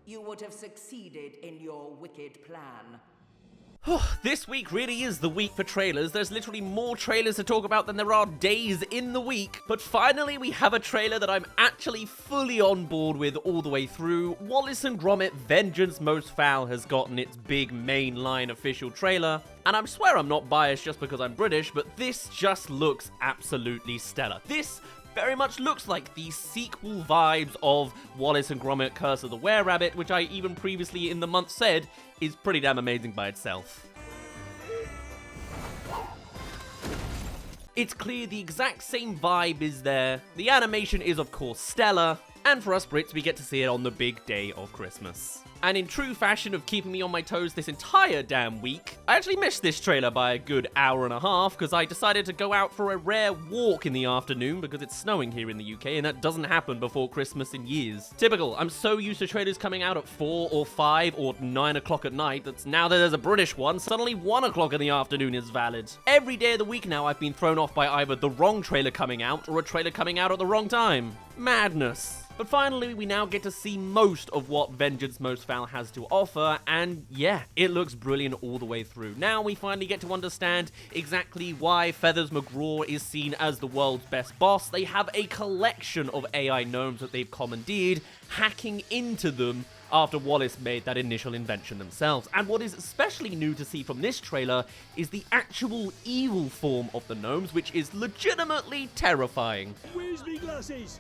you would have succeeded in your wicked plan. This week really is the week for trailers. There's literally more trailers to talk about than there are days in the week. But finally, we have a trailer that I'm actually fully on board with all the way through. Wallace and Gromit Vengeance Most Fowl has gotten its big mainline official trailer. And I swear I'm not biased just because I'm British, but this just looks absolutely stellar. This very much looks like the sequel vibes of Wallace and Gromit Curse of the Were-Rabbit, which I even previously in the month said is pretty damn amazing by itself. It's clear the exact same vibe is there, the animation is of course stellar, and for us Brits we get to see it on the big day of Christmas. And in true fashion of keeping me on my toes this entire damn week, I actually missed this trailer by a good hour and a half because I decided to go out for a rare walk in the afternoon because it's snowing here in the UK and that doesn't happen before Christmas in years. Typical, I'm so used to trailers coming out at 4 or 5 or 9 o'clock at night that now that there's a British one, suddenly 1 o'clock in the afternoon is valid. Every day of the week now I've been thrown off by either the wrong trailer coming out or a trailer coming out at the wrong time. Madness. But finally, we now get to see most of what Vengeance Most Fowl has to offer, and yeah, it looks brilliant all the way through. Now we finally get to understand exactly why Feathers McGraw is seen as the world's best boss. They have a collection of AI gnomes that they've commandeered, hacking into them after Wallace made that initial invention themselves. And what is especially new to see from this trailer is the actual evil form of the gnomes, which is legitimately terrifying. Where's me glasses?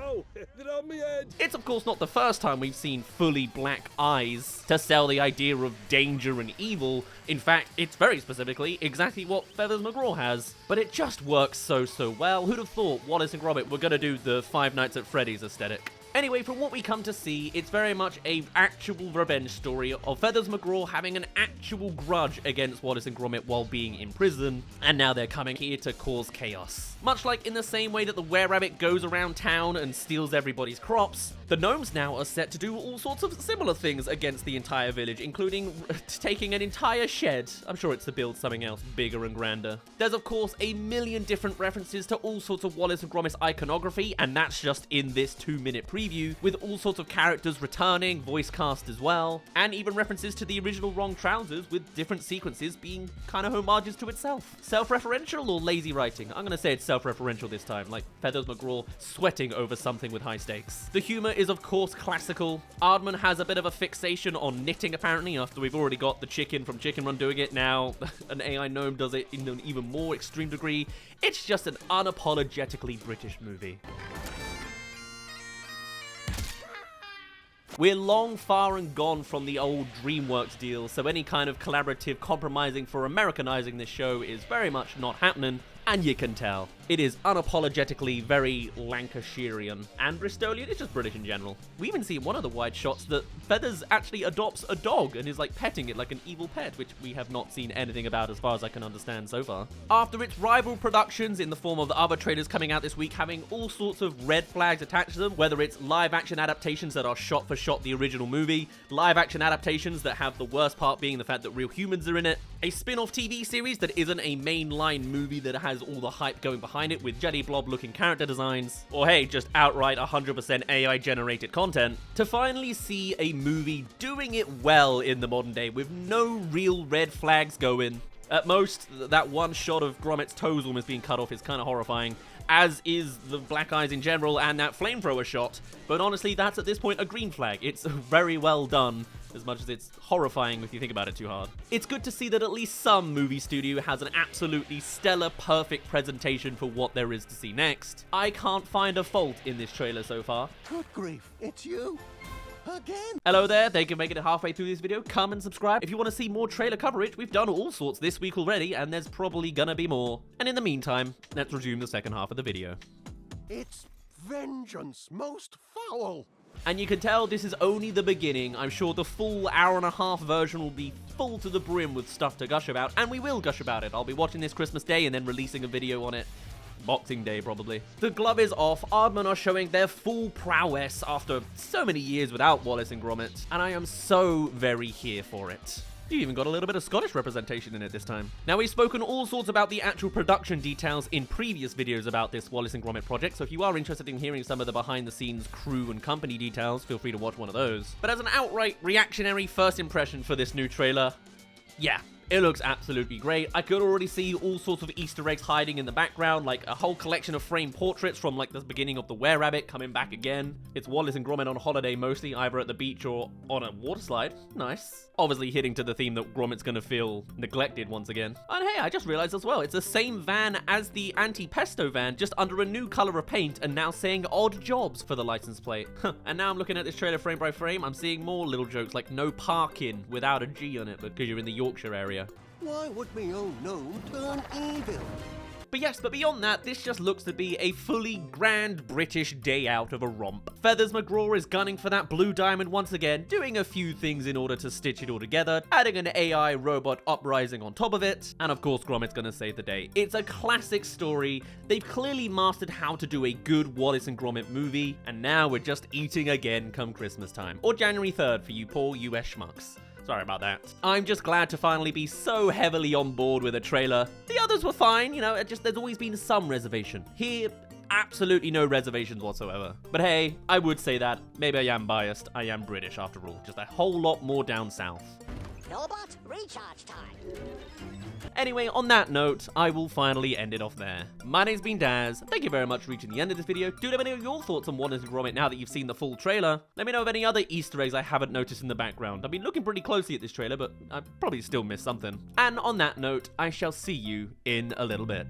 Oh, they're on my head. It's of course not the first time we've seen fully black eyes to sell the idea of danger and evil. In fact, it's very specifically exactly what Feathers McGraw has. But it just works so well. Who'd have thought Wallace and Gromit were gonna do the Five Nights at Freddy's aesthetic? Anyway, from what we come to see, it's very much a actual revenge story of Feathers McGraw having an actual grudge against Wallace and Gromit while being in prison, and now they're coming here to cause chaos. Much like in the same way that the Were-Rabbit goes around town and steals everybody's crops, the gnomes now are set to do all sorts of similar things against the entire village, including taking an entire shed. I'm sure it's to build something else bigger and grander. There's of course a million different references to all sorts of Wallace and Gromit's iconography, and that's just in this 2-minute preview, with all sorts of characters returning, voice cast as well, and even references to the original Wrong Trousers with different sequences being kind of homages to itself. Self-referential or lazy writing? I'm gonna say it's self-referential this time, like Feathers McGraw sweating over something with high stakes. The humor is of course classical. Aardman has a bit of a fixation on knitting apparently after we've already got the chicken from Chicken Run doing it. Now an AI gnome does it in an even more extreme degree. It's just an unapologetically British movie. We're long far and gone from the old DreamWorks deal, so any kind of collaborative compromising for Americanizing this show is very much not happening, and you can tell. It is unapologetically very Lancashirean and Bristolian. It's just British in general. We even see in one of the wide shots that Feathers actually adopts a dog and is like petting it like an evil pet, which we have not seen anything about as far as I can understand so far. After its rival productions in the form of the other trailers coming out this week having all sorts of red flags attached to them, whether it's live action adaptations that are shot for shot the original movie, live action adaptations that have the worst part being the fact that real humans are in it, a spin-off TV series that isn't a mainline movie that has all the hype going behind it with jelly blob looking character designs, or hey, just outright 100% AI generated content, to finally see a movie doing it well in the modern day with no real red flags going. At most, that one shot of Gromit's toes almost being cut off is kind of horrifying, as is the black eyes in general and that flamethrower shot, but honestly that's at this point a green flag. It's very well done, as much as it's horrifying if you think about it too hard. It's good to see that at least some movie studio has an absolutely stellar, perfect presentation for what there is to see next. I can't find a fault in this trailer so far. Good grief, it's you? Again? Hello there, thank you for making it halfway through this video. Come and subscribe if you want to see more trailer coverage. We've done all sorts this week already, and there's probably gonna be more. And in the meantime, let's resume the second half of the video. It's Vengeance Most Fowl. And you can tell this is only the beginning. I'm sure the full hour-and-a-half version will be full to the brim with stuff to gush about, and we will gush about it. I'll be watching this Christmas Day and then releasing a video on it. Boxing Day, probably. The glove is off. Aardman are showing their full prowess after so many years without Wallace and Gromit, and I am so very here for it. You even got a little bit of Scottish representation in it this time. Now, we've spoken all sorts about the actual production details in previous videos about this Wallace and Gromit project, so if you are interested in hearing some of the behind-the-scenes crew and company details, feel free to watch one of those. But as an outright reactionary first impression for this new trailer, yeah, it looks absolutely great. I could already see all sorts of Easter eggs hiding in the background, like a whole collection of framed portraits from like the beginning of the Were-Rabbit coming back again. It's Wallace and Gromit on holiday mostly, either at the beach or on a water slide. Nice. Obviously hitting to the theme that Gromit's gonna feel neglected once again. And hey, I just realized as well, it's the same van as the anti-pesto van, just under a new color of paint and now saying odd jobs for the license plate. And now I'm looking at this trailer frame by frame, I'm seeing more little jokes like no parking without a G on it because you're in the Yorkshire area. Why would me own gnome turn evil? But yes, but beyond that, this just looks to be a fully grand British day out of a romp. Feathers McGraw is gunning for that blue diamond once again, doing a few things in order to stitch it all together, adding an AI robot uprising on top of it, and of course Gromit's gonna save the day. It's a classic story, they've clearly mastered how to do a good Wallace and Gromit movie, and now we're just eating again come Christmas time. Or January 3rd for you poor US schmucks. Sorry about that. I'm just glad to finally be so heavily on board with a trailer. The others were fine, you know, there's always been some reservation. Here, absolutely no reservations whatsoever. But hey, I would say that. Maybe I am biased. I am British after all. Just a whole lot more down south. Robot recharge time. Anyway, on that note, I will finally end it off there. My name's been Daz. Thank you very much for reaching the end of this video. Do let me know your thoughts on Wallace and Gromit now that you've seen the full trailer. Let me know of any other Easter eggs I haven't noticed in the background. I've been looking pretty closely at this trailer, but I probably still missed something. And on that note, I shall see you in a little bit.